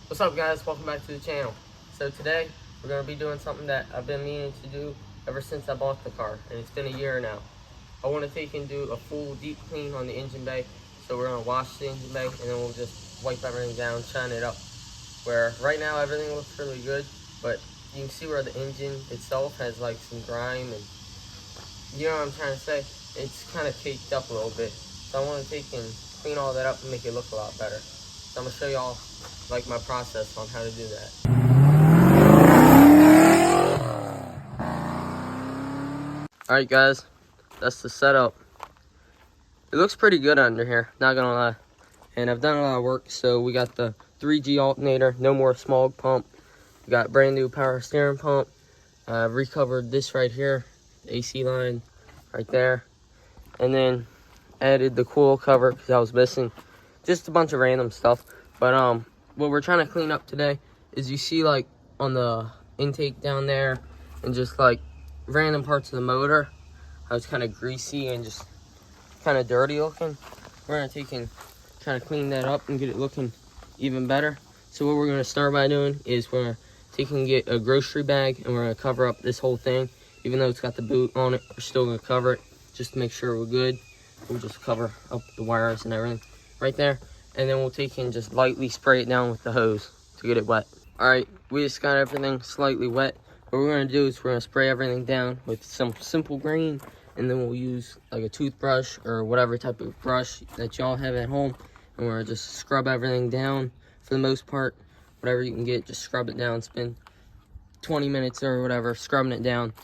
What's up, guys? Welcome back to the channel. So today we're going to be doing something that I've been meaning to do ever since I bought the car, and it's been a year now. I want to take and do a full deep clean on the engine bay. So we're going to wash the engine bay and then we'll just wipe everything down, shine it up. Where right now everything looks really good, but you can see where the engine itself has like some grime, and you know what I'm trying to say? It's kind of caked up a little bit. So I want to take and clean all that up and make it look a lot better. So I'm going to show y'all like my process on how to do that. Alright guys, that's the setup. It looks pretty good under here, not gonna lie. And I've done a lot of work. So we got the 3G alternator, no more smog pump. We got brand new power steering pump. I've recovered this right here, the AC line right there. And then added the coil cover because I was missing just a bunch of random stuff. But what we're trying to clean up today is, you see like on the intake down there and just like random parts of the motor, how it's kind of greasy and just kind of dirty looking. We're gonna take and try to clean that up and get it looking even better. So what we're gonna start by doing is we're gonna take and get a grocery bag and we're gonna cover up this whole thing. Even though it's got the boot on it, we're still gonna cover it just to make sure we're good. We'll just cover up the wires and everything right there. And then we'll take and just lightly spray it down with the hose to get it wet. All right, we just got everything slightly wet. What we're gonna do is we're gonna spray everything down with some simple green, and then we'll use like a toothbrush or whatever type of brush that y'all have at home. And we're gonna just scrub everything down for the most part. Whatever you can get, just scrub it down. Spend 20 minutes or whatever scrubbing it down.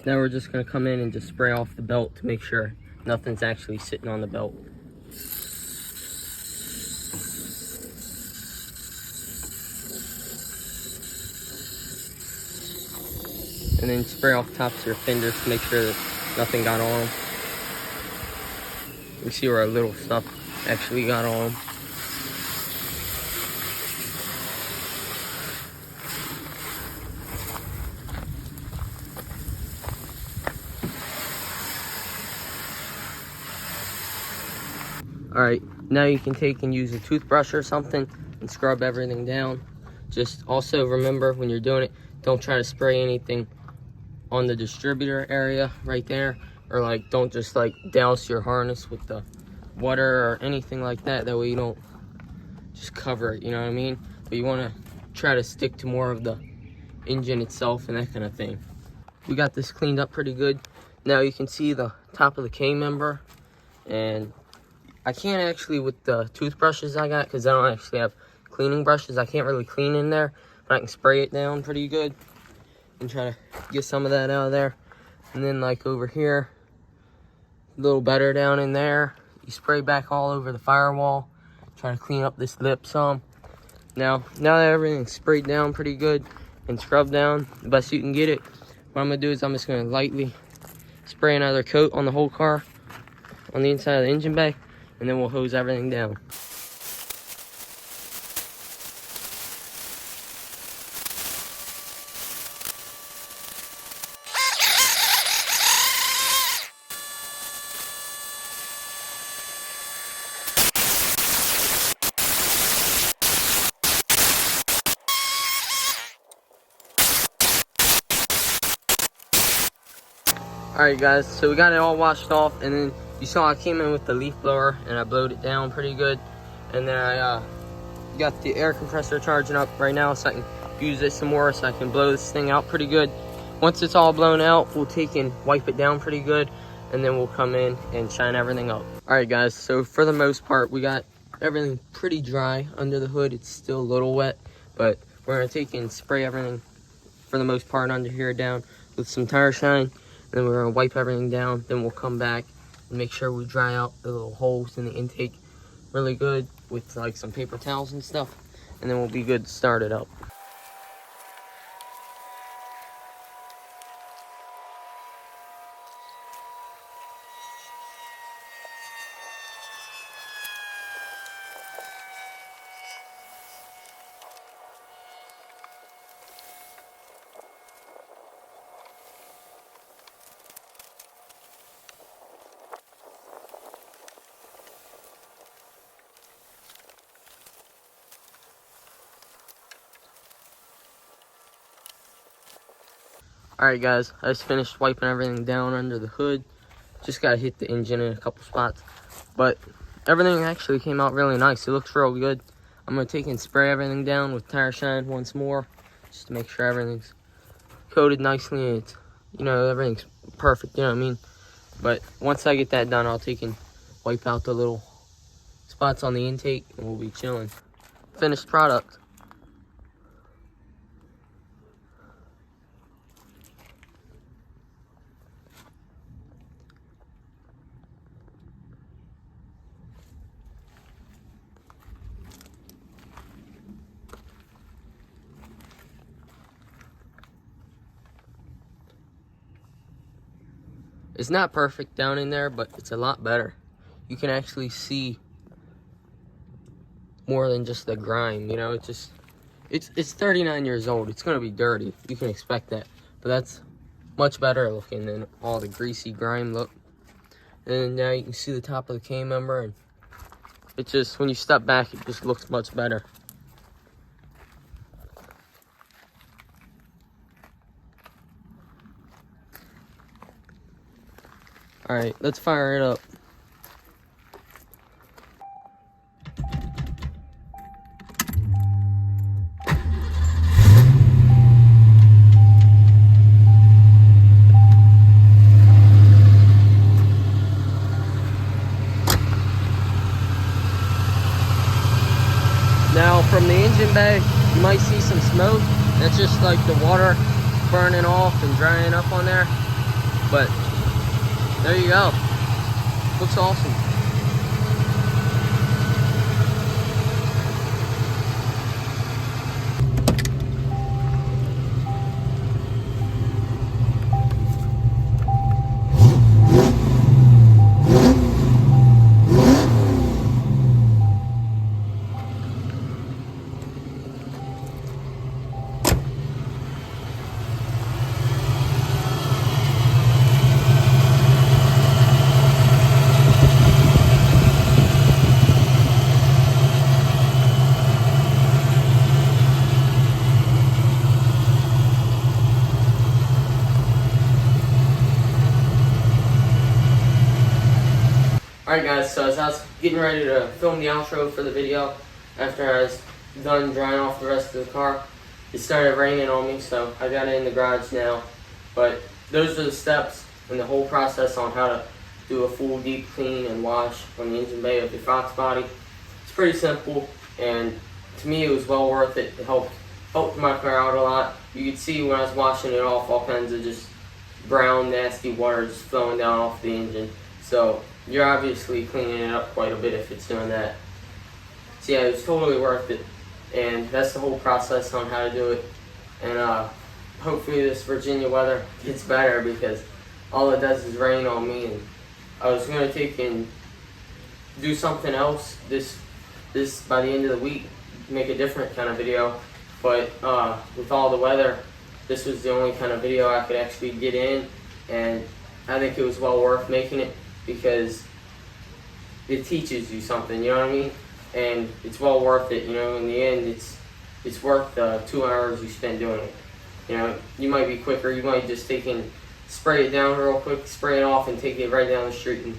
Now we're just gonna come in and just spray off the belt to make sure nothing's actually sitting on the belt. And then spray off the tops of your fenders to make sure that nothing got on them. You see where our little stuff actually got on them. Alright, now you can take and use a toothbrush or something and scrub everything down. Just also remember, when you're doing it, don't try to spray anything on the distributor area right there, or like don't just like douse your harness with the water or anything like that. That way you don't just cover it, you know what I mean? But you want to try to stick to more of the engine itself and that kind of thing. We got this cleaned up pretty good. Now you can see the top of the K member, and I can't actually with the toothbrushes I got, because I don't actually have cleaning brushes. I can't really clean in there, but I can spray it down pretty good and try to get some of that out of there. And then like over here, a little better down in there. You spray back all over the firewall. Try to clean up this lip some. Now that everything's sprayed down pretty good and scrubbed down the best you can get it, what I'm gonna do is I'm just gonna lightly spray another coat on the whole car, on the inside of the engine bay, and then we'll hose everything down. Alright guys, so we got it all washed off, and then you saw I came in with the leaf blower and I blowed it down pretty good. And then I got the air compressor charging up right now so I can use it some more, so I can blow this thing out pretty good. Once it's all blown out, we'll take and wipe it down pretty good, and then we'll come in and shine everything up. Alright guys, so for the most part, we got everything pretty dry under the hood. It's still a little wet, but we're going to take and spray everything for the most part under here down with some tire shine. Then we're going to wipe everything down. Then we'll come back and make sure we dry out the little holes in the intake really good with like some paper towels and stuff. and then we'll be good to start it up. Alright guys, I just finished wiping everything down under the hood. Just gotta hit the engine in a couple spots. But everything actually came out really nice. It looks real good. I'm gonna take and spray everything down with tire shine once more, just to make sure everything's coated nicely and it's, you know, everything's perfect, you know what I mean? But once I get that done, I'll take and wipe out the little spots on the intake and we'll be chilling. Finished product. It's not perfect down in there, but it's a lot better. You can actually see more than just the grime, you know. It's 39 years old. It's gonna be dirty. You can expect that, but that's much better looking than all the greasy grime look. And now you can see the top of the K member, and it just, when you step back, it just looks much better. Alright, let's fire it up. Now from the engine bay, you might see some smoke. That's just like the water burning off and drying up on there. But there you go. Looks awesome. Alright guys, so as I was getting ready to film the outro for the video, after I was done drying off the rest of the car, it started raining on me, so I got it in the garage now. But those are the steps and the whole process on how to do a full deep clean and wash on the engine bay of your Foxbody. It's pretty simple, and to me it was well worth it. It helped my car out a lot. You could see when I was washing it off, all kinds of just brown, nasty water just flowing down off the engine. So you're obviously cleaning it up quite a bit if it's doing that. So yeah, it was totally worth it. And that's the whole process on how to do it. And hopefully this Virginia weather gets better, because all it does is rain on me. And I was going to take and do something else this by the end of the week, make a different kind of video. But with all the weather, this was the only kind of video I could actually get in. And I think it was well worth making it, because it teaches you something, you know what I mean? And it's well worth it, you know. In the end, it's worth the 2 hours you spend doing it. You know, you might be quicker, you might just take and spray it down real quick, spray it off, and take it right down the street and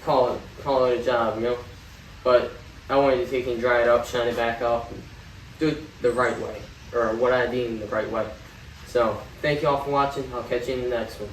call it a job, you know. But I wanted to take and dry it up, shine it back up, and do it the right way, or what I deem the right way. So thank you all for watching. I'll catch you in the next one.